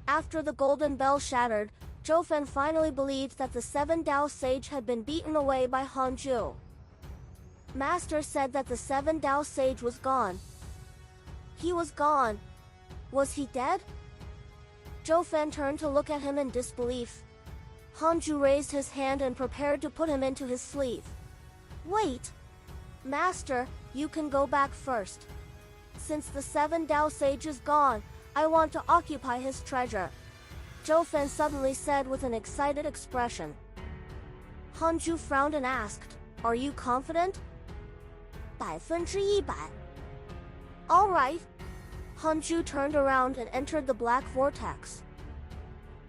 After the golden bell shattered, Zhou finally believed that the 7 Dao sage had been beaten away by Hanju. Master said that the 7 Dao sage was gone. He was gone. Was he dead? Zhou turned to look at him in disbelief. Hanju raised his hand and prepared to put him into his sleeve. Wait! Master, you can go back first. Since the 7 Dao sage is gone, I want to occupy his treasure, Zhou suddenly said with an excited expression. Hanju frowned and asked, Are you confident? 100%. All right. Hanju turned around and entered the black vortex.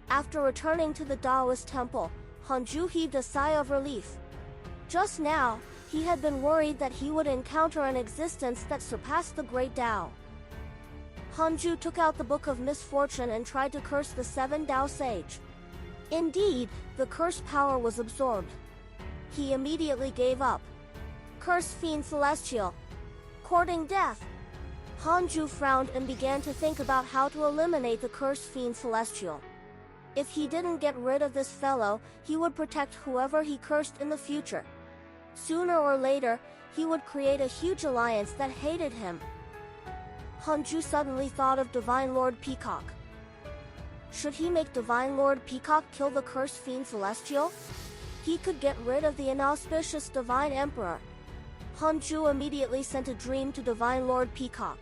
After returning to the Taoist temple, Hanju heaved a sigh of relief. Just now, he had been worried that he would encounter an existence that surpassed the Great Tao. Hanju took out the Book of Misfortune and tried to curse the 7 Dao sage. Indeed, the curse power was absorbed. He immediately gave up. Curse fiend celestial. Courting death. Hanju frowned and began to think about how to eliminate the curse fiend celestial. If he didn't get rid of this fellow, he would protect whoever he cursed in the future. Sooner or later, he would create a huge alliance that hated him. Hanju suddenly thought of Divine Lord Peacock. Should he make Divine Lord Peacock kill the cursed fiend celestial? He could get rid of the inauspicious Divine Emperor. Hanju immediately sent a dream to Divine Lord Peacock.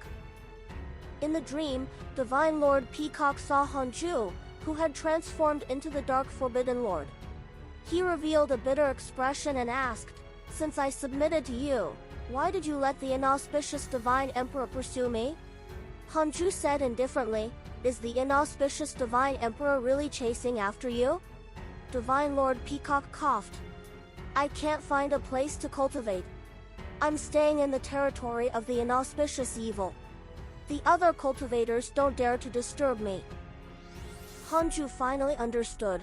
In the dream, Divine Lord Peacock saw Hanju, who had transformed into the Dark Forbidden Lord. He revealed a bitter expression and asked, Since I submitted to you, why did you let the inauspicious Divine Emperor pursue me? Hanju said indifferently, Is the inauspicious Divine Emperor really chasing after you? Divine Lord Peacock coughed. I can't find a place to cultivate. I'm staying in the territory of the inauspicious evil. The other cultivators don't dare to disturb me. Hanju finally understood.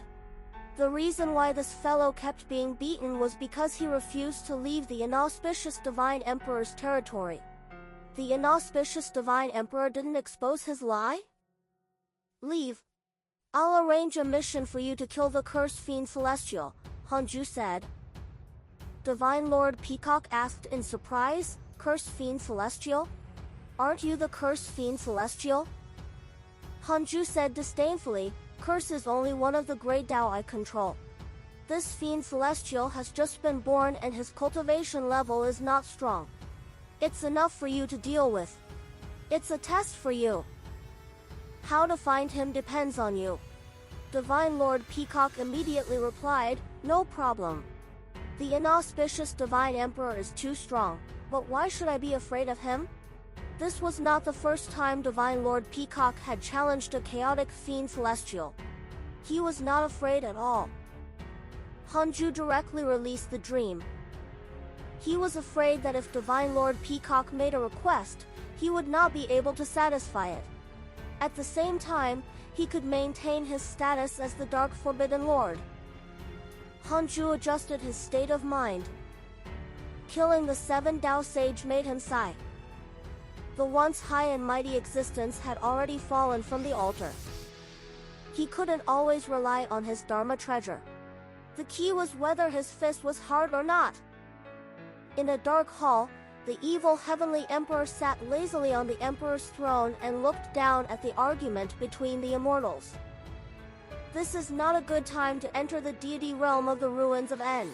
The reason why this fellow kept being beaten was because he refused to leave the inauspicious Divine Emperor's territory. The inauspicious Divine Emperor didn't expose his lie? Leave. I'll arrange a mission for you to kill the cursed fiend celestial, Hanju said. Divine Lord Peacock asked in surprise, Cursed fiend celestial? Aren't you the cursed fiend celestial? Hanju said disdainfully, Curse is only one of the great Tao I control. This fiend celestial has just been born and his cultivation level is not strong. It's enough for you to deal with. It's a test for you. How to find him depends on you. Divine Lord Peacock immediately replied, No problem. The inauspicious Divine Emperor is too strong, but why should I be afraid of him? This was not the first time Divine Lord Peacock had challenged a chaotic fiend celestial. He was not afraid at all. Hanju directly released the dream. He was afraid that if Divine Lord Peacock made a request, he would not be able to satisfy it. At the same time, he could maintain his status as the Dark Forbidden Lord. Hanju adjusted his state of mind. Killing the 7 Dao sage made him sigh. The once high and mighty existence had already fallen from the altar. He couldn't always rely on his Dharma treasure. The key was whether his fist was hard or not. In a dark hall, the evil heavenly emperor sat lazily on the emperor's throne and looked down at the argument between the immortals. This is not a good time to enter the deity realm of the ruins of End.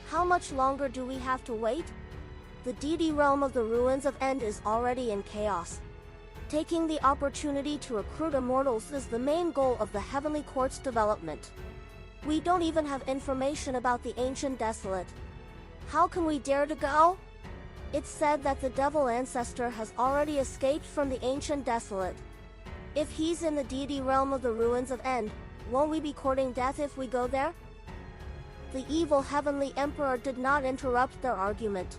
How much longer do we have to wait? The deity realm of the ruins of End is already in chaos. Taking the opportunity to recruit immortals is the main goal of the Heavenly Court's development. We don't even have information about the ancient desolate. How can we dare to go? It's said that the devil ancestor has already escaped from the ancient desolate. If he's in the deity realm of the ruins of End, won't we be courting death if we go there? The evil heavenly emperor did not interrupt their argument.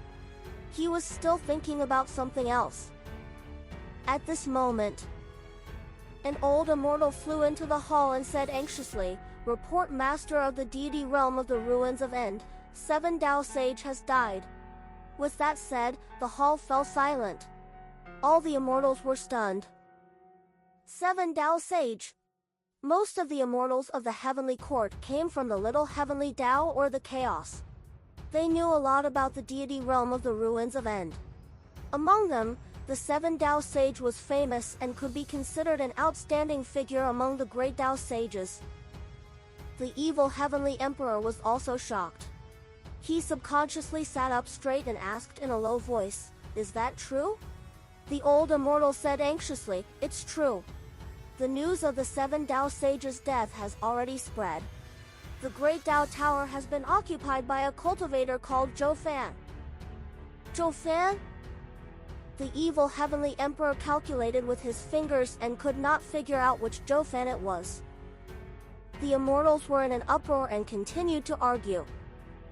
He was still thinking about something else. At this moment, an old immortal flew into the hall and said anxiously, Report, Master of the deity realm of the ruins of End, 7 Dao sage has died. With that said, the hall fell silent. All the immortals were stunned. 7 Tao Sage. Most of the immortals of the heavenly court came from the little heavenly Tao or the chaos. They knew a lot about the deity realm of the ruins of End. Among them, the 7 Tao Sage was famous and could be considered an outstanding figure among the great Tao sages. The evil heavenly emperor was also shocked. He subconsciously sat up straight and asked in a low voice, "Is that true?" The old immortal said anxiously, "It's true. The news of the 7 Tao sages' death has already spread. The great Tao Tower has been occupied by a cultivator called Zhou Fan." Zhou Fan? The evil heavenly emperor calculated with his fingers and could not figure out which Zhou Fan it was. The immortals were in an uproar and continued to argue.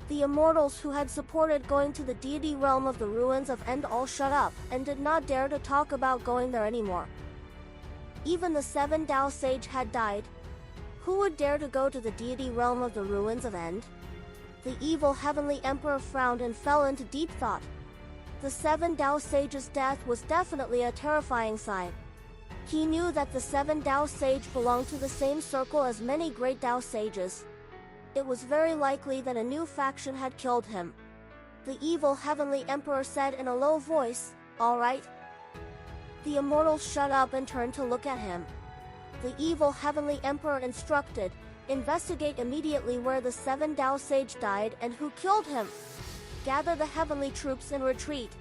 The immortals who had supported going to the deity realm of the ruins of End all shut up and did not dare to talk about going there anymore. Even the 7 Tao sage had died. Who would dare to go to the deity realm of the ruins of End? The evil heavenly emperor frowned and fell into deep thought. The 7 Tao sage's death was definitely a terrifying sight. He knew that the 7 Tao sage belonged to the same circle as many great Tao sages. It was very likely that a new faction had killed him. The evil heavenly emperor said in a low voice, "All right." The immortals shut up and turned to look at him. The evil heavenly emperor instructed, "Investigate immediately where the 7 Tao sage died and who killed him. Gather the heavenly troops and retreat."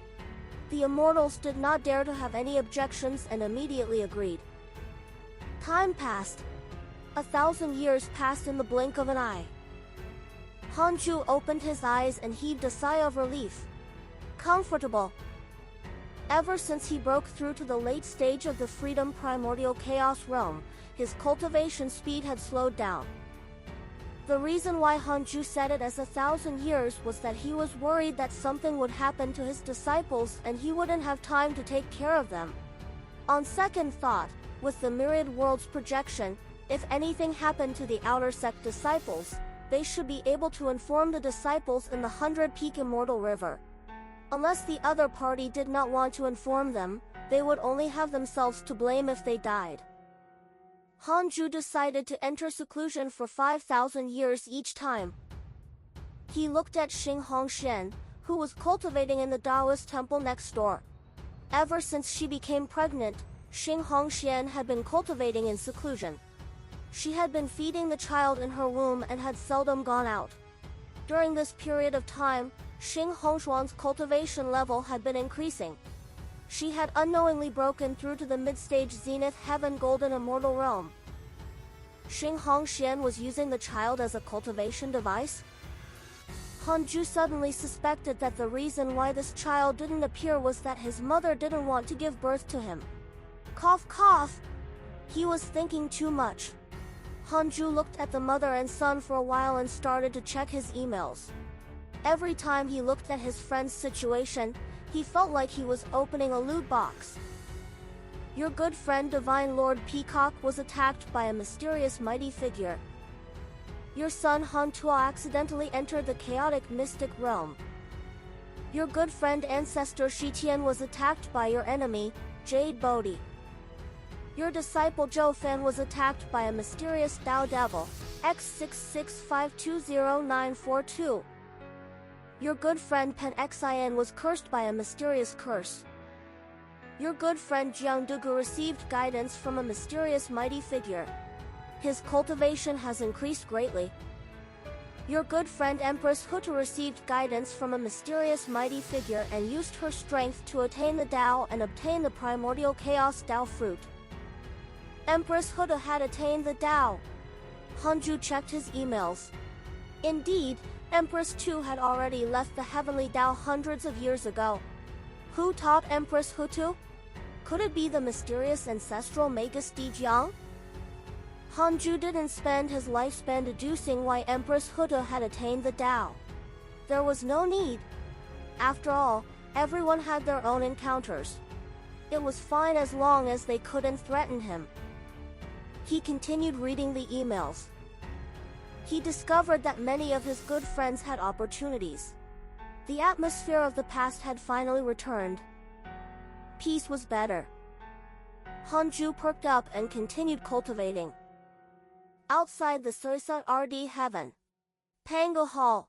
The immortals did not dare to have any objections and immediately agreed. Time passed. 1,000 years passed in the blink of an eye. Hanju opened his eyes and heaved a sigh of relief. Comfortable. Ever since he broke through to the late stage of the Freedom Primordial Chaos realm, his cultivation speed had slowed down. The reason why Hanju said it as 1,000 years was that he was worried that something would happen to his disciples and he wouldn't have time to take care of them. On second thought, with the myriad worlds projection, if anything happened to the outer sect disciples, they should be able to inform the disciples in the 100-peak Immortal River. Unless the other party did not want to inform them, they would only have themselves to blame if they died. Hanju decided to enter seclusion for 5,000 years each time. He looked at Xing Hongxian, who was cultivating in the Taoist temple next door. Ever since she became pregnant, Xing Hongxian had been cultivating in seclusion. She had been feeding the child in her womb and had seldom gone out. During this period of time, Xing Hongshuan's cultivation level had been increasing. She had unknowingly broken through to the mid-stage Zenith Heaven Golden Immortal Realm. Xing Hongxian was using the child as a cultivation device? Hanju suddenly suspected that the reason why this child didn't appear was that his mother didn't want to give birth to him. Cough cough! He was thinking too much. Hanju looked at the mother and son for a while and started to check his emails. Every time he looked at his friend's situation, he felt like he was opening a loot box. Your good friend Divine Lord Peacock was attacked by a mysterious mighty figure. Your son Han Tua accidentally entered the chaotic mystic realm. Your good friend Ancestor Shitian was attacked by your enemy, Jade Bodhi. Your disciple Zhou Fan was attacked by a mysterious Tao Devil, X665200942. Your good friend Pen Xin was cursed by a mysterious curse. Your good friend Jiang Dugu received guidance from a mysterious mighty figure. His cultivation has increased greatly. Your good friend Empress Hutu received guidance from a mysterious mighty figure and used her strength to attain the Tao and obtain the primordial chaos Tao fruit. Empress Hutu had attained the Tao. Hanju checked his emails. Indeed, Empress Tu had already left the heavenly Tao hundreds of years ago. Who taught Empress Hutu? Could it be the mysterious ancestral Magus Di Jiang? Hanju didn't spend his lifespan deducing why Empress Hutu had attained the Tao. There was no need. After all, everyone had their own encounters. It was fine as long as they couldn't threaten him. He continued reading the emails. He discovered that many of his good friends had opportunities. The atmosphere of the past had finally returned. Peace was better. Hanju perked up and continued cultivating. Outside the Suisa RD heaven, Pango Hall,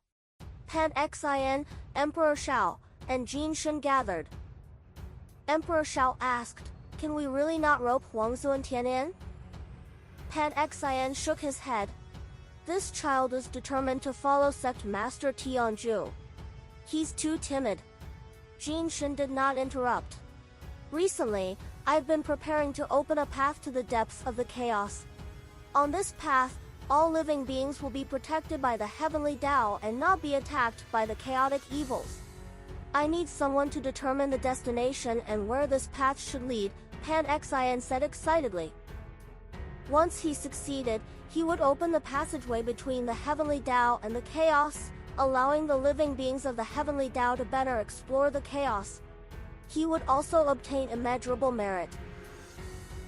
Pan Xin, Emperor Xiao, and Jin Shen gathered. Emperor Xiao asked, "Can we really not rope Huangzu and Tian'an?" Pan Xin shook his head. This child is determined to follow sect master Tianju. He's too timid. Jin Shen did not interrupt. Recently, I've been preparing to open a path to the depths of the chaos. On this path, all living beings will be protected by the heavenly Tao and not be attacked by the chaotic evils. I need someone to determine the destination and where this path should lead, Pan Xin said excitedly. Once he succeeded, he would open the passageway between the heavenly Tao and the chaos, allowing the living beings of the heavenly Tao to better explore the chaos. He would also obtain immeasurable merit.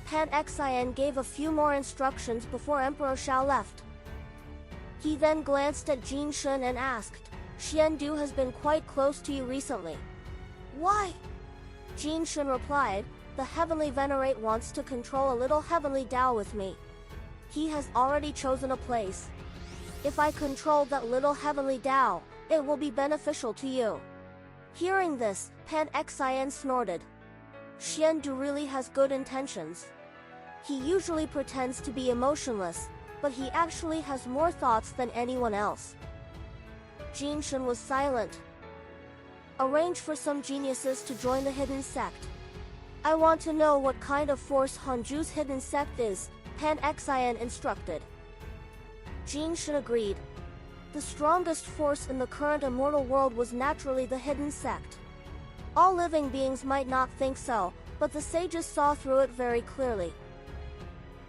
Pan Xin gave a few more instructions before Emperor Xiao left. He then glanced at Jin Shen and asked, "Xiandu has been quite close to you recently." "Why?" Jin Shen replied, "The Heavenly Venerate wants to control a little heavenly Tao with me. He has already chosen a place. If I control that little heavenly Tao, it will be beneficial to you." Hearing this, Pan Xin snorted. Xiandu really has good intentions. He usually pretends to be emotionless, but he actually has more thoughts than anyone else. Jin Shen was silent. "Arrange for some geniuses to join the hidden sect. I want to know what kind of force Hanju's hidden sect is," Pan Xin instructed. Jin Shen agreed. The strongest force in the current immortal world was naturally the hidden sect. All living beings might not think so, but the sages saw through it very clearly.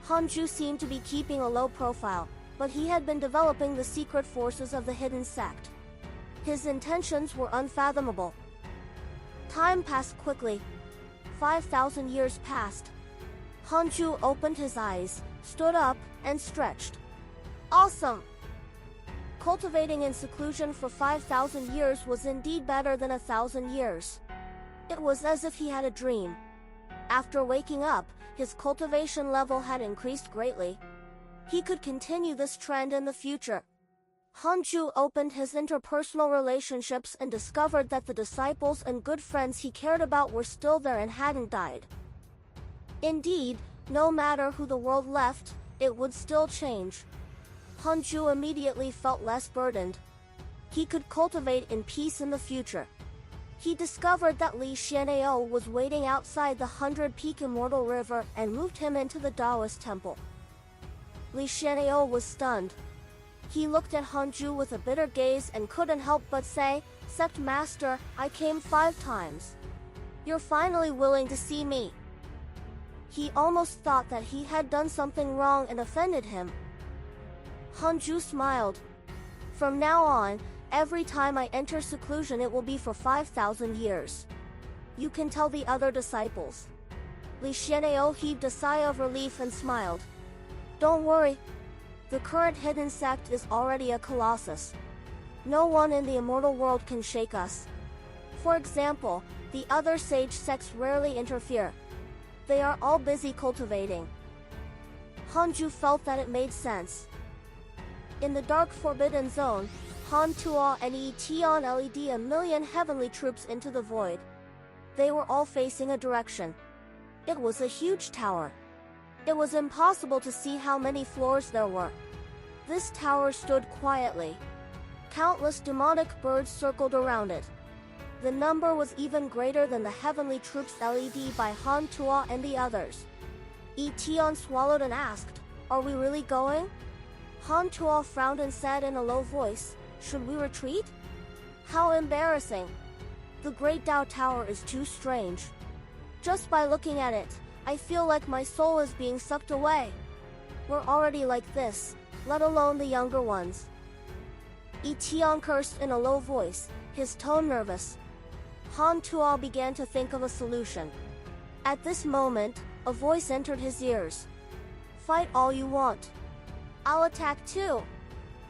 Hanju seemed to be keeping a low profile, but he had been developing the secret forces of the hidden sect. His intentions were unfathomable. Time passed quickly. 5,000 years passed. Hanju opened his eyes, stood up, and stretched. Awesome! Cultivating in seclusion for 5,000 years was indeed better than 1,000 years. It was as if he had a dream. After waking up, his cultivation level had increased greatly. He could continue this trend in the future. Hanju opened his interpersonal relationships and discovered that the disciples and good friends he cared about were still there and hadn't died. Indeed, no matter who the world left, it would still change. Hanju immediately felt less burdened. He could cultivate in peace in the future. He discovered that Li Xianao was waiting outside the 100-peak Immortal River and moved him into the Taoist temple. Li Xianao was stunned. He looked at Hanju with a bitter gaze and couldn't help but say, "Sect Master, I came 5 times. You're finally willing to see me." He almost thought that he had done something wrong and offended him. Hanju smiled. "From now on, every time I enter seclusion it will be for 5,000 years. You can tell the other disciples." Li Xianao heaved a sigh of relief and smiled. "Don't worry. The current hidden sect is already a colossus. No one in the immortal world can shake us. For example, the other sage sects rarely interfere. They are all busy cultivating." Hanju felt that it made sense. In the dark forbidden zone, Han Tuo and Yi Tian led a million heavenly troops into the void. They were all facing a direction. It was a huge tower. It was impossible to see how many floors there were. This tower stood quietly. Countless demonic birds circled around it. The number was even greater than the heavenly troops led by Han Tuo and the others. Yi Tian swallowed and asked, "Are we really going?" Han Tuo frowned and said in a low voice, "Should we retreat? How embarrassing. The Great Tao Tower is too strange. Just by looking at it, I feel like my soul is being sucked away. We're already like this, let alone the younger ones." Yi Tian cursed in a low voice, his tone nervous. Han Tuo began to think of a solution. At this moment, a voice entered his ears. "Fight all you want. I'll attack too."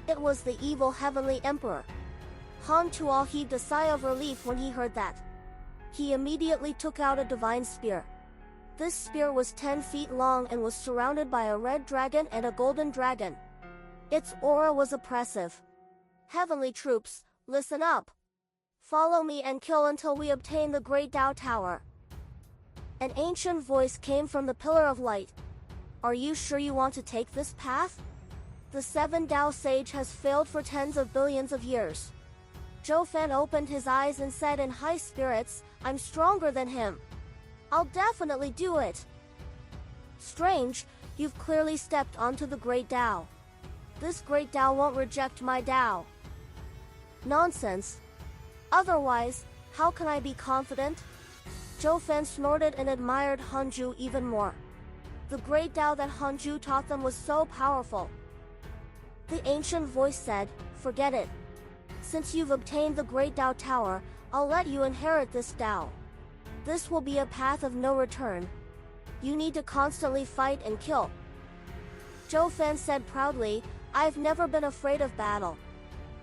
It was the evil heavenly emperor. Han Tuo heaved a sigh of relief when he heard that. He immediately took out a divine spear. This spear was 10 feet long and was surrounded by a red dragon and a golden dragon. Its aura was oppressive. Heavenly troops, listen up. Follow me and kill until we obtain the Great Tao Tower. An ancient voice came from the Pillar of Light. Are you sure you want to take this path? The 7 Tao Sage has failed for tens of billions of years. Zhou Fan opened his eyes and said in high spirits, I'm stronger than him. I'll definitely do it. Strange, you've clearly stepped onto the Great Tao. This Great Tao won't reject my Tao. Nonsense. Otherwise, how can I be confident? Zhou Fan snorted and admired Hanju even more. The Great Tao that Hanju taught them was so powerful. The ancient voice said, forget it. Since you've obtained the Great Tao Tower, I'll let you inherit this Tao. This will be a path of no return. You need to constantly fight and kill. Zhou Fan said proudly, I've never been afraid of battle.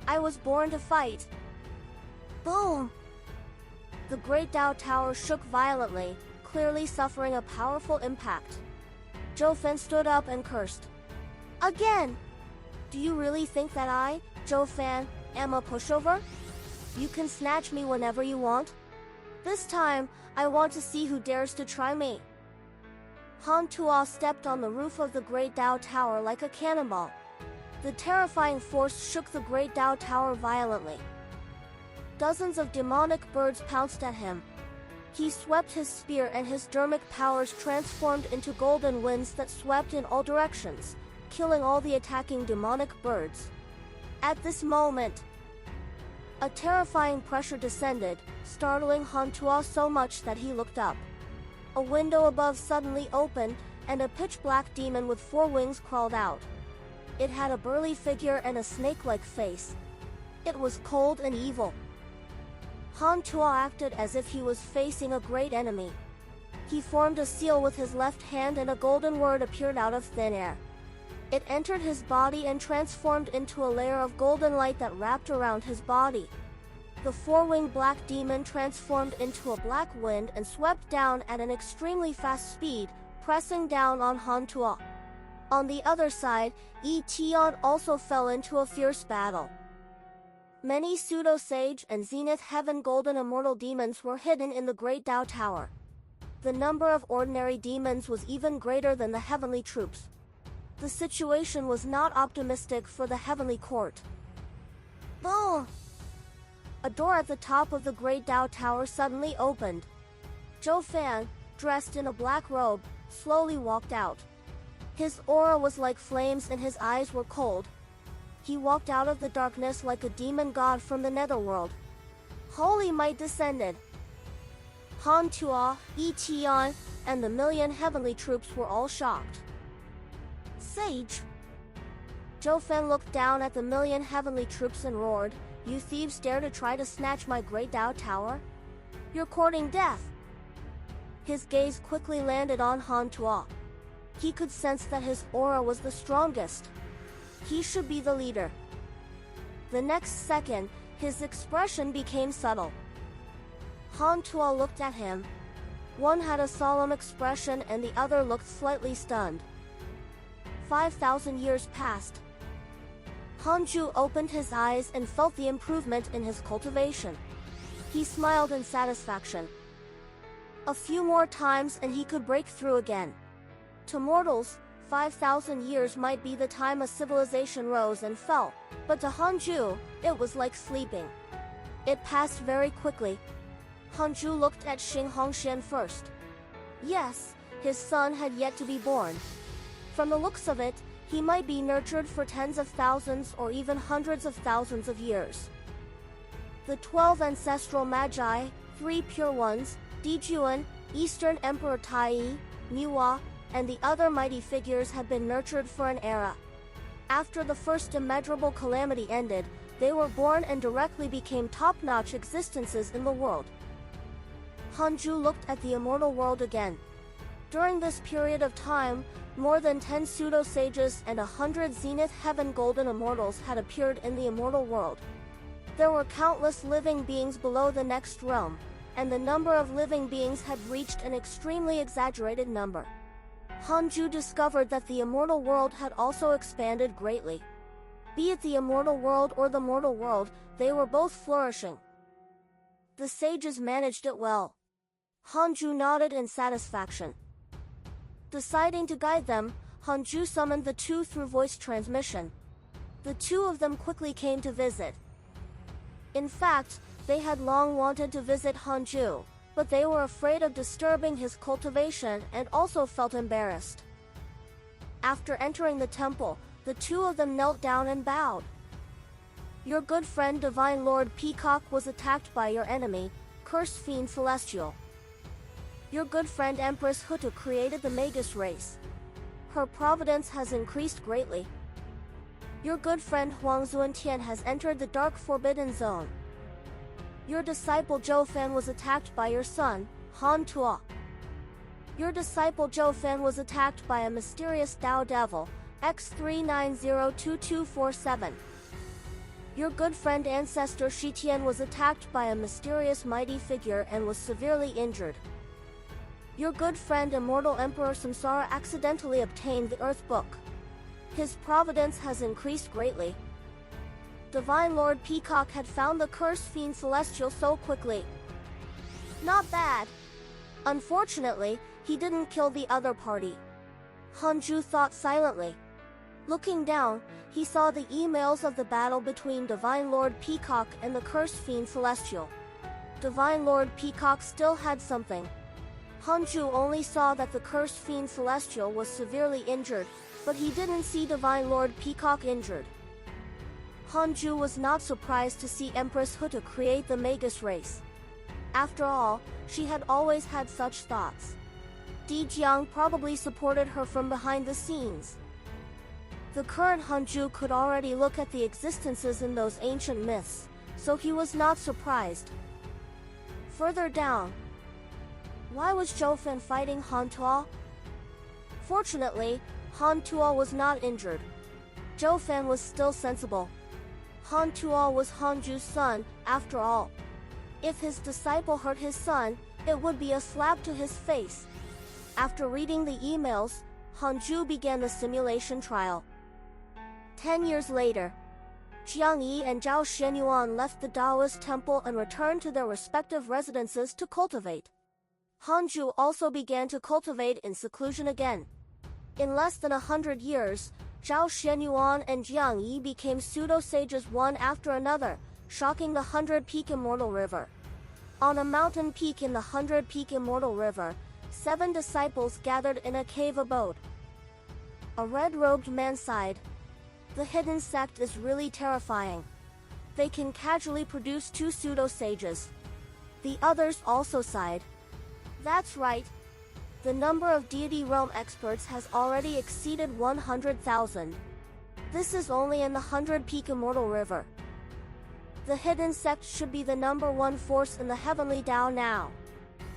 I was born to fight. Boom! The Great Tao Tower shook violently, clearly suffering a powerful impact. Zhou Fan stood up and cursed. Again! Do you really think that I, Zhou Fan, am a pushover? You can snatch me whenever you want. This time, I want to see who dares to try me. Han Tuo stepped on the roof of the Great Tao Tower like a cannonball. The terrifying force shook the Great Tao Tower violently. Dozens of demonic birds pounced at him. He swept his spear and his dermic powers transformed into golden winds that swept in all directions, killing all the attacking demonic birds. At this moment, a terrifying pressure descended, startling Han Tuo so much that he looked up. A window above suddenly opened, and a pitch-black demon with 4 wings crawled out. It had a burly figure and a snake-like face. It was cold and evil. Han Tuo acted as if he was facing a great enemy. He formed a seal with his left hand and a golden word appeared out of thin air. It entered his body and transformed into a layer of golden light that wrapped around his body. The 4-winged black demon transformed into a black wind and swept down at an extremely fast speed, pressing down on Han Tuo. On the other side, Yi Tian also fell into a fierce battle. Many pseudo-sage and zenith heaven golden immortal demons were hidden in the Great Tao Tower. The number of ordinary demons was even greater than the heavenly troops. The situation was not optimistic for the heavenly court. Boom! A door at the top of the Great Tao Tower suddenly opened. Zhou Fan, dressed in a black robe, slowly walked out. His aura was like flames and his eyes were cold. He walked out of the darkness like a demon god from the netherworld. Holy might descended. Han Tuo, Yi Tian, and the million heavenly troops were all shocked. Sage! Zhou Fan looked down at the million heavenly troops and roared, You thieves dare to try to snatch my Great Tao Tower? You're courting death! His gaze quickly landed on Han Tuo. He could sense that his aura was the strongest. He should be the leader. The next second, his expression became subtle. Han Tuo looked at him. One had a solemn expression and the other looked slightly stunned. 5,000 years passed. Hanju opened his eyes and felt the improvement in his cultivation. He smiled in satisfaction. A few more times and he could break through again. To mortals, 5,000 years might be the time a civilization rose and fell, but to Hanju, it was like sleeping. It passed very quickly. Hanju looked at Xing Hongshan first. Yes, his son had yet to be born. From the looks of it, he might be nurtured for tens of thousands or even hundreds of thousands of years. The 12 ancestral magi, 3 pure ones, Dijuan, Eastern Emperor Tai, Niwa, and the other mighty figures had been nurtured for an era. After the first immeasurable calamity ended, they were born and directly became top-notch existences in the world. Hanju looked at the immortal world again. During this period of time, more than 10 pseudo-sages and 100 zenith heaven golden immortals had appeared in the immortal world. There were countless living beings below the next realm. and the number of living beings had reached an extremely exaggerated number. Hanju discovered that the immortal world had also expanded greatly. Be it the immortal world or the mortal world, they were both flourishing. The sages managed it well. Hanju nodded in satisfaction. Deciding to guide them, Hanju summoned the two through voice transmission. The two of them quickly came to visit. In fact, they had long wanted to visit Hanju, but they were afraid of disturbing his cultivation and also felt embarrassed. After entering the temple, the two of them knelt down and bowed. Your good friend Divine Lord Peacock was attacked by your enemy, Cursed Fiend Celestial. Your good friend Empress Hutu created the Magus race. Her providence has increased greatly. Your good friend Huang Zuantian has entered the Dark Forbidden Zone. Your disciple Zhou Fan was attacked by your son, Han Tua. Your disciple Zhou Fan was attacked by a mysterious Dao Devil, X3902247. Your good friend Ancestor Shitian was attacked by a mysterious mighty figure and was severely injured. Your good friend Immortal Emperor Samsara accidentally obtained the Earth Book. His providence has increased greatly. Divine Lord Peacock had found the Cursed Fiend Celestial so quickly. Not bad. Unfortunately, he didn't kill the other party. Hanju thought silently. Looking down, he saw the emails of the battle between Divine Lord Peacock and the Cursed Fiend Celestial. Divine Lord Peacock still had something. Hanju only saw that the Cursed Fiend Celestial was severely injured, but he didn't see Divine Lord Peacock injured. Hanju was not surprised to see Empress Huta create the Magus race. After all, she had always had such thoughts. Di Jiang probably supported her from behind the scenes. The current Hanju could already look at the existences in those ancient myths, so he was not surprised. Further down, why was Zhou Fan fighting Han Tua? Fortunately, Han Tua was not injured. Zhou Fan was still sensible. Han Tua was Hanju's son, after all. If his disciple hurt his son, it would be a slap to his face. After reading the emails, Hanju began the simulation trial. 10 years later, Jiang Yi and Zhao Shenyuan left the Taoist temple and returned to their respective residences to cultivate. Hanju also began to cultivate in seclusion again. In less than 100 years, Zhao Shenyuan and Jiang Yi became pseudo-sages one after another, shocking the 100-peak Immortal River. On a mountain peak in the 100-peak Immortal River, 7 disciples gathered in a cave abode. A red-robed man sighed. The hidden sect is really terrifying. They can casually produce 2 pseudo-sages. The others also sighed. That's right. The number of deity realm experts has already exceeded 100,000. This is only in the 100-peak Immortal River. The hidden sect should be the #1 force in the heavenly Tao now.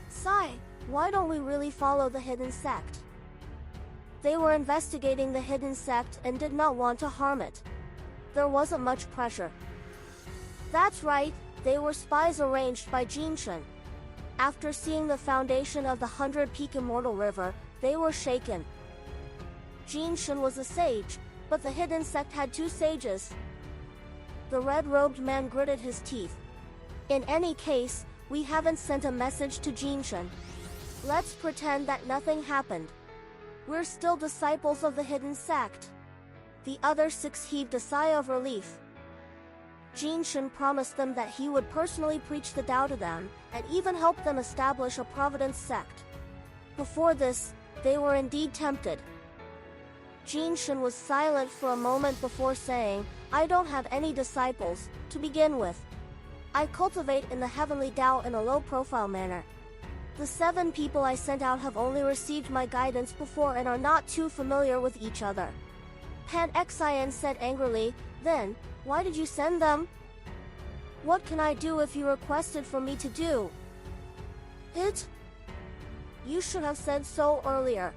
Sigh, why don't we really follow the hidden sect? They were investigating the hidden sect and did not want to harm it. There wasn't much pressure. That's right, they were spies arranged by Jinshan. After seeing the foundation of the 100-peak Immortal River, they were shaken. Jinshan was a sage, but the hidden sect had 2 sages. The red-robed man gritted his teeth. In any case, we haven't sent a message to Jinshan. Let's pretend that nothing happened. We're still disciples of the hidden sect. The other 6 heaved a sigh of relief. Jinshan promised them that he would personally preach the Tao to them, and even help them establish a Providence sect. Before this, they were indeed tempted. Jinshan was silent for a moment before saying, I don't have any disciples, to begin with. I cultivate in the heavenly Tao in a low-profile manner. The 7 people I sent out have only received my guidance before and are not too familiar with each other. Pan Xian said angrily, then, why did you send them? What can I do if you requested for me to do? It? You should have said so earlier.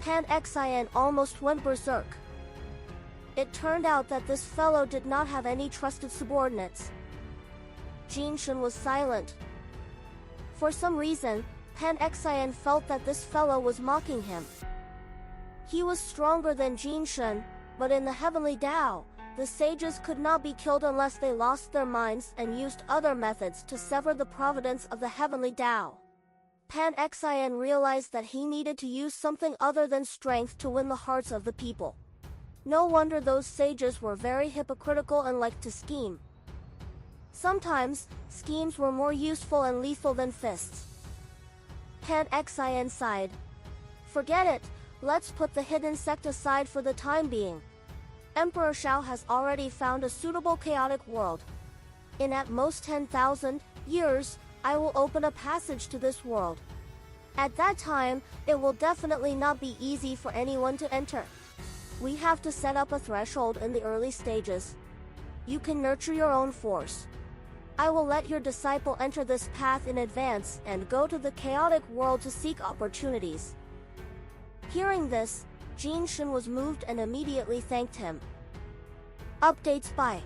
Pan Xian almost went berserk. It turned out that this fellow did not have any trusted subordinates. Jinshan was silent. For some reason, Pan Xian felt that this fellow was mocking him. He was stronger than Jinshen, but in the heavenly Tao, the sages could not be killed unless they lost their minds and used other methods to sever the providence of the heavenly Tao. Pan Xian realized that he needed to use something other than strength to win the hearts of the people. No wonder those sages were very hypocritical and liked to scheme. Sometimes, schemes were more useful and lethal than fists. Pan Xian sighed. Forget it, let's put the hidden sect aside for the time being. Emperor Shao has already found a suitable chaotic world. In at most 10,000 years, I will open a passage to this world. At that time, it will definitely not be easy for anyone to enter. We have to set up a threshold in the early stages. You can nurture your own force. I will let your disciple enter this path in advance and go to the chaotic world to seek opportunities. Hearing this, Jinshen was moved and immediately thanked him. Updates by.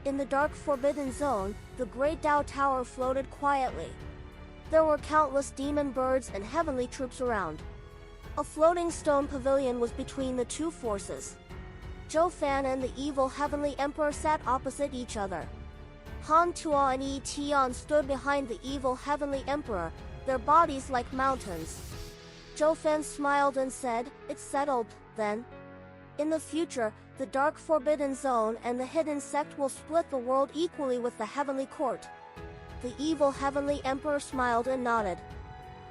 In the dark Forbidden Zone, the Great Tao Tower floated quietly. There were countless demon birds and heavenly troops around. A floating stone pavilion was between the two forces. Zhou Fan and the evil heavenly emperor sat opposite each other. Han Tuo and Yi Tian stood behind the evil heavenly emperor, their bodies like mountains. Zhou Fan smiled and said, "It's settled, then. In the future, the dark Forbidden Zone and the hidden sect will split the world equally with the heavenly court." The evil heavenly emperor smiled and nodded.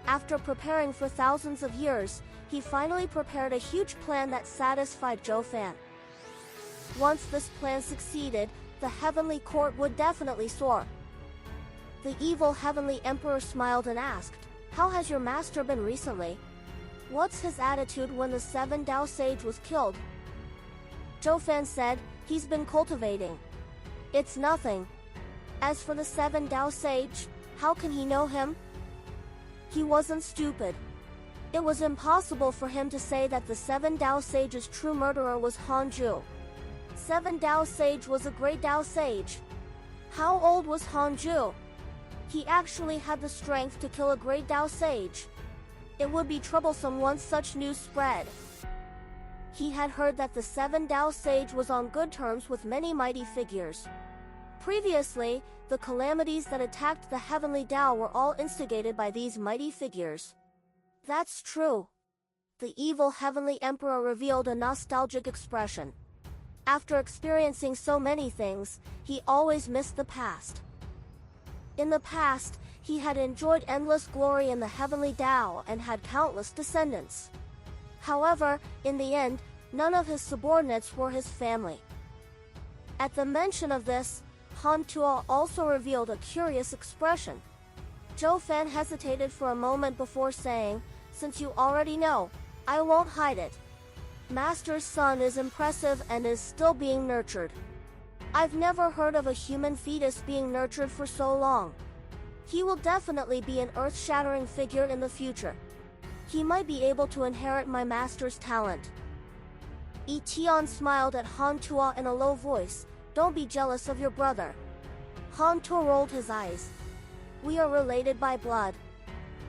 After preparing for thousands of years, he finally prepared a huge plan that satisfied Zhou Fan. Once this plan succeeded, the heavenly court would definitely soar. The evil heavenly emperor smiled and asked, "How has your master been recently? What's his attitude when the 7 Tao sage was killed?" Zhou Fan said, "He's been cultivating. It's nothing. As for the 7 Tao sage, how can he know him? He wasn't stupid. It was impossible for him to say that the 7 Tao sage's true murderer was Han Zhu. 7 Tao sage was a great Tao sage. How old was Han Zhu? He actually had the strength to kill a great Tao sage. It would be troublesome once such news spread." He had heard that the 7 Tao sage was on good terms with many mighty figures. Previously, the calamities that attacked the heavenly Tao were all instigated by these mighty figures. That's true. The evil heavenly emperor revealed a nostalgic expression. After experiencing so many things, he always missed the past. In the past, he had enjoyed endless glory in the heavenly Tao and had countless descendants. However, in the end, none of his subordinates were his family. At the mention of this, Han Tuo also revealed a curious expression. Zhou Fan hesitated for a moment before saying, "Since you already know, I won't hide it. Master's son is impressive and is still being nurtured. I've never heard of a human fetus being nurtured for so long. He will definitely be an earth-shattering figure in the future. He might be able to inherit my master's talent." Yi Tian smiled at Han Tuo in a low voice, "Don't be jealous of your brother." Han Tuo rolled his eyes. "We are related by blood.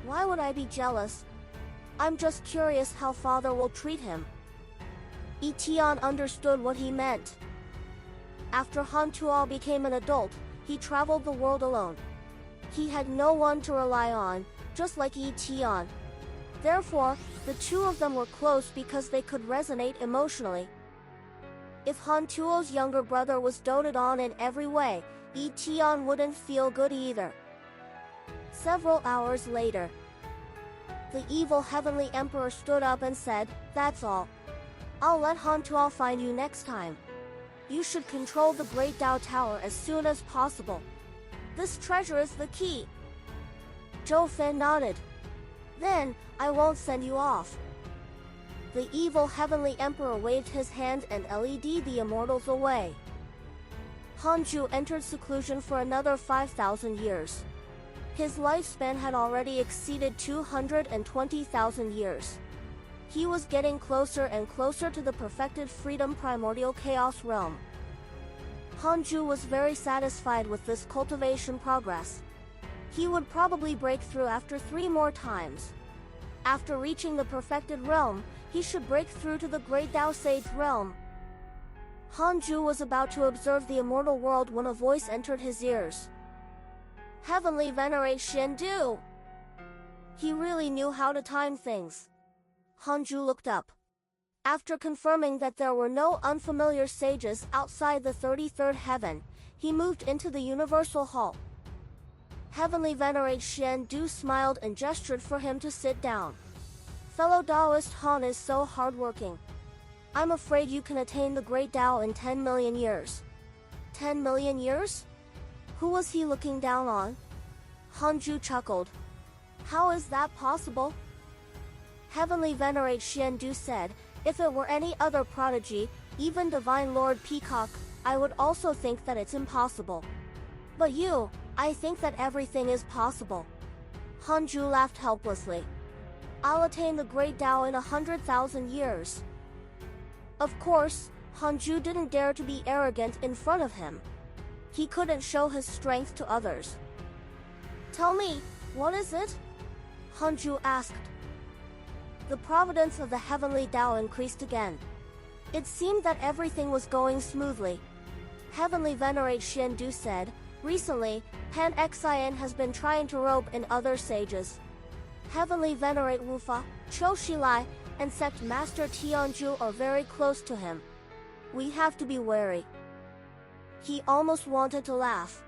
Why would I be jealous? I'm just curious how father will treat him." Yi Tian understood what he meant. After Han Tuo became an adult, he traveled the world alone. He had no one to rely on, just like Yi Tian. Therefore, the two of them were close because they could resonate emotionally. If Han Tuo's younger brother was doted on in every way, Yi Tian wouldn't feel good either. Several hours later, the evil heavenly emperor stood up and said, "That's all. I'll let Han Tuo find you next time. You should control the Great Tao Tower as soon as possible. This treasure is the key." Zhou Fan nodded. "Then, I won't send you off." The evil heavenly emperor waved his hand and led the immortals away. Han Zhu entered seclusion for another 5,000 years. His lifespan had already exceeded 220,000 years. He was getting closer and closer to the perfected freedom primordial chaos realm. Han Zhu was very satisfied with this cultivation progress. He would probably break through after 3 more times. After reaching the perfected realm, he should break through to the Great Tao Sage realm. Hanju was about to observe the immortal world when a voice entered his ears. Heavenly Venerate Shendu! He really knew how to time things. Hanju looked up. After confirming that there were no unfamiliar sages outside the 33rd heaven, he moved into the Universal Hall. Heavenly Venerate Shendu smiled and gestured for him to sit down. Fellow Taoist Han is so hardworking. I'm afraid you can attain the Great Tao in 10 million years. 10 million years? Who was he looking down on? Hanju chuckled. How is that possible? Heavenly Venerate Shendu said, if it were any other prodigy, even Divine Lord Peacock, I would also think that it's impossible. But you, I think that everything is possible. Hanju laughed helplessly. I'll attain the Great Tao in 100,000 years. Of course, Hanju didn't dare to be arrogant in front of him. He couldn't show his strength to others. Tell me, what is it? Hanju asked. The providence of the heavenly Tao increased again. It seemed that everything was going smoothly. Heavenly Venerate Shendu said, recently, Pan Xian has been trying to rope in other sages. Heavenly Venerate Wufa, Chou Shilai, and Sect Master Tianju are very close to him. We have to be wary. He almost wanted to laugh.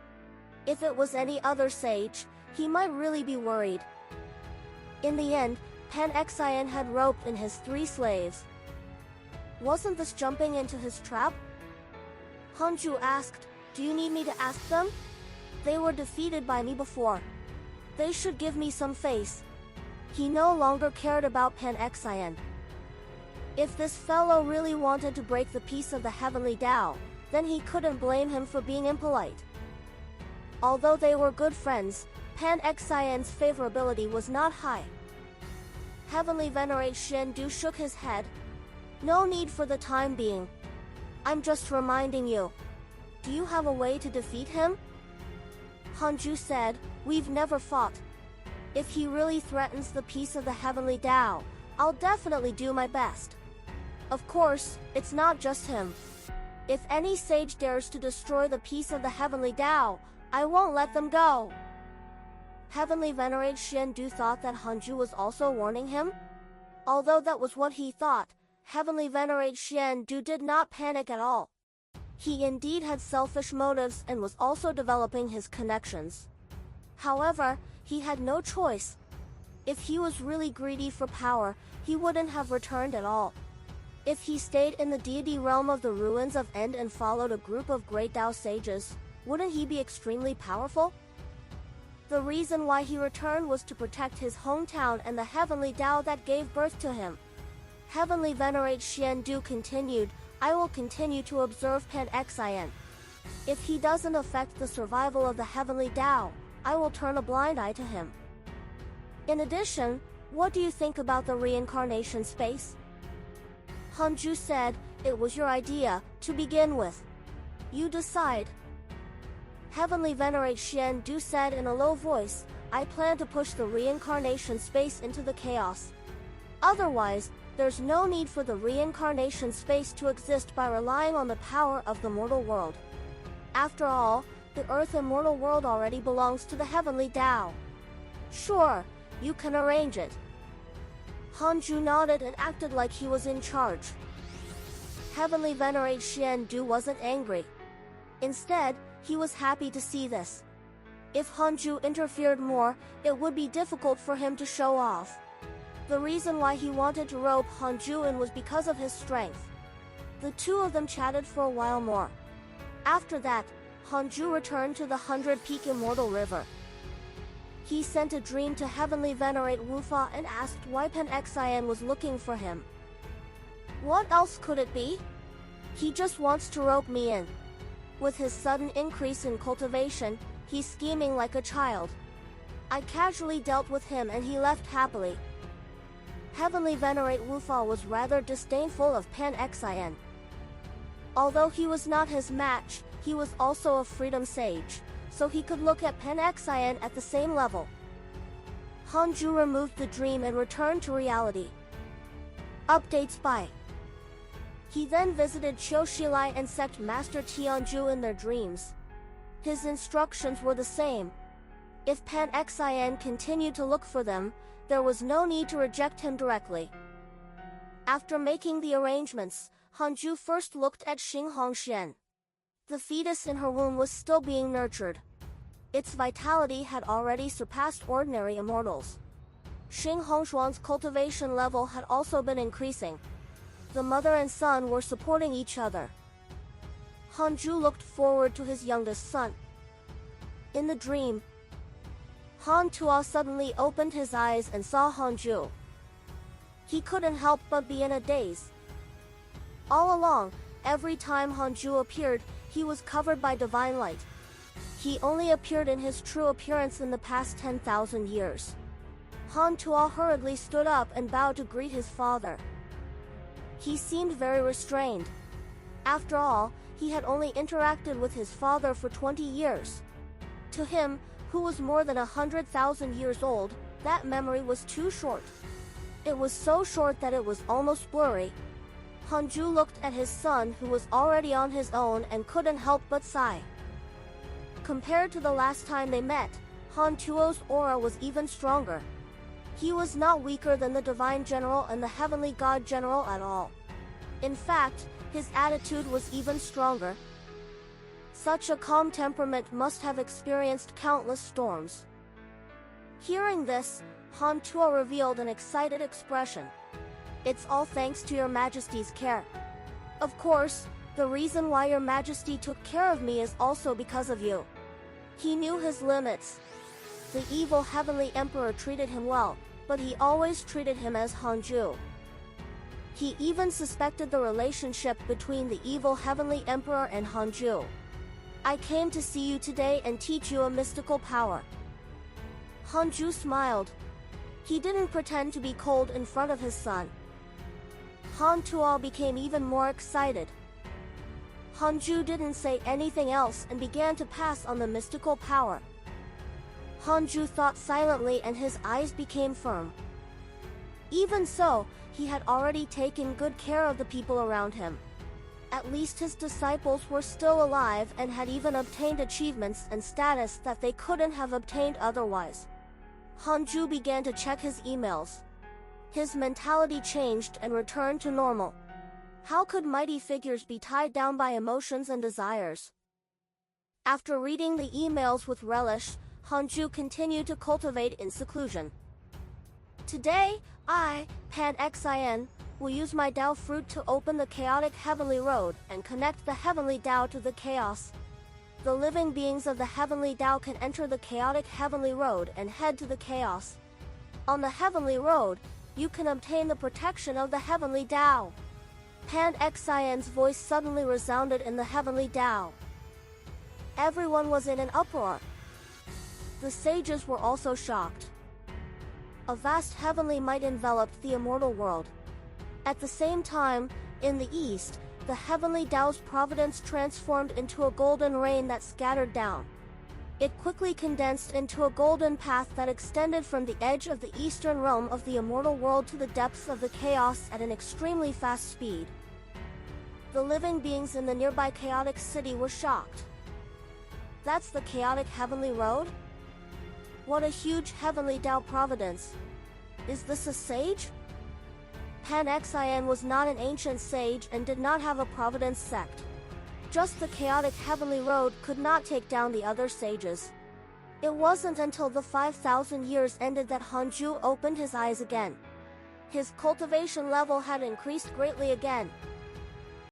If it was any other sage, he might really be worried. In the end, Pan Xian had roped in his 3 slaves. Wasn't this jumping into his trap? Hanju asked, do you need me to ask them? They were defeated by me before. They should give me some face. He no longer cared about Pan Xian. If this fellow really wanted to break the peace of the heavenly Tao, then he couldn't blame him for being impolite. Although they were good friends, Pan Xian's favorability was not high. Heavenly Venerate Shendu shook his head. No need for the time being. I'm just reminding you. Do you have a way to defeat him? Hanju said, we've never fought. If he really threatens the peace of the heavenly Tao, I'll definitely do my best. Of course, it's not just him. If any sage dares to destroy the peace of the heavenly Tao, I won't let them go. Heavenly Venerate Shendu thought that Hanju was also warning him. Although that was what he thought, Heavenly Venerate Shendu did not panic at all. He indeed had selfish motives and was also developing his connections. However, he had no choice. If he was really greedy for power, he wouldn't have returned at all. If he stayed in the deity realm of the ruins of End and followed a group of great Tao sages, wouldn't he be extremely powerful? The reason why he returned was to protect his hometown and the heavenly Tao that gave birth to him. Heavenly Venerate Shendu continued, I will continue to observe Pan Xian. If he doesn't affect the survival of the heavenly Tao, I will turn a blind eye to him. In addition, what do you think about the reincarnation space? Hanju said, it was your idea, to begin with. You decide. Heavenly Venerate Shendu said in a low voice, I plan to push the reincarnation space into the chaos. Otherwise, there's no need for the reincarnation space to exist by relying on the power of the mortal world. After all, the earth and mortal world already belongs to the heavenly Tao. Sure, you can arrange it. Hanju nodded and acted like he was in charge. Heavenly Venerate Shendu wasn't angry. Instead, he was happy to see this. If Hanju interfered more, it would be difficult for him to show off. The reason why he wanted to rope Hanju in was because of his strength. The two of them chatted for a while more. After that, Hanju returned to the 100-peak Immortal River. He sent a dream to Heavenly Venerate Wufa and asked why Pan Xian was looking for him. What else could it be? He just wants to rope me in. With his sudden increase in cultivation, he's scheming like a child. I casually dealt with him and he left happily. Heavenly Venerate Wufa was rather disdainful of Pan Xian. Although he was not his match, he was also a freedom sage, so he could look at Panxian at the same level. Hanju removed the dream and returned to reality. Updates by. He then visited Qiushilai and sect Master Tianju in their dreams. His instructions were the same. If Panxian continued to look for them, there was no need to reject him directly. After making the arrangements, Hanju first looked at Xinghongshen. The fetus in her womb was still being nurtured. Its vitality had already surpassed ordinary immortals. Xinghongshuan's cultivation level had also been increasing. The mother and son were supporting each other. Hanju looked forward to his youngest son. In the dream, Han Tuo suddenly opened his eyes and saw Hanju. He couldn't help but be in a daze. All along, every time Hanju appeared, he was covered by divine light. He only appeared in his true appearance in the past 10,000 years. Han Tuo hurriedly stood up and bowed to greet his father. He seemed very restrained. After all, he had only interacted with his father for 20 years. To him, who was more than 100,000 years old, that memory was too short. It was so short that it was almost blurry. Hanju looked at his son who was already on his own and couldn't help but sigh. Compared to the last time they met, Han Tuo's aura was even stronger. He was not weaker than the Divine General and the Heavenly God General at all. In fact, his attitude was even stronger. Such a calm temperament must have experienced countless storms. Hearing this, Han Tuo revealed an excited expression. "It's all thanks to your Majesty's care. Of course, the reason why your Majesty took care of me is also because of you." He knew his limits. The evil Heavenly Emperor treated him well, but he always treated him as Hanju. He even suspected the relationship between the evil Heavenly Emperor and Hanju. "I came to see you today and teach you a mystical power." Hanju smiled. He didn't pretend to be cold in front of his son. Han Tuo became even more excited. Hanju didn't say anything else and began to pass on the mystical power. Hanju thought silently and his eyes became firm. Even so, he had already taken good care of the people around him. At least his disciples were still alive and had even obtained achievements and status that they couldn't have obtained otherwise. Hanju began to check his emails. His mentality changed and returned to normal. How could mighty figures be tied down by emotions and desires? After reading the emails with relish, Hanju continued to cultivate in seclusion. "Today, I, Panxian, will use my Tao fruit to open the chaotic heavenly road and connect the heavenly Tao to the chaos. The living beings of the heavenly Tao can enter the chaotic heavenly road and head to the chaos. On the heavenly road, you can obtain the protection of the heavenly Tao." Panxian's voice suddenly resounded in the heavenly Tao. Everyone was in an uproar. The sages were also shocked. A vast heavenly might enveloped the immortal world. At the same time, in the east, the heavenly Tao's Providence transformed into a golden rain that scattered down. It quickly condensed into a golden path that extended from the edge of the eastern realm of the immortal world to the depths of the chaos at an extremely fast speed. The living beings in the nearby chaotic city were shocked. "That's the chaotic heavenly road? What a huge heavenly Tao Providence! Is this a sage?" Panxian was not an ancient sage and did not have a Providence sect. Just the chaotic heavenly road could not take down the other sages. It wasn't until the 5,000 years ended that Hanju opened his eyes again. His cultivation level had increased greatly again.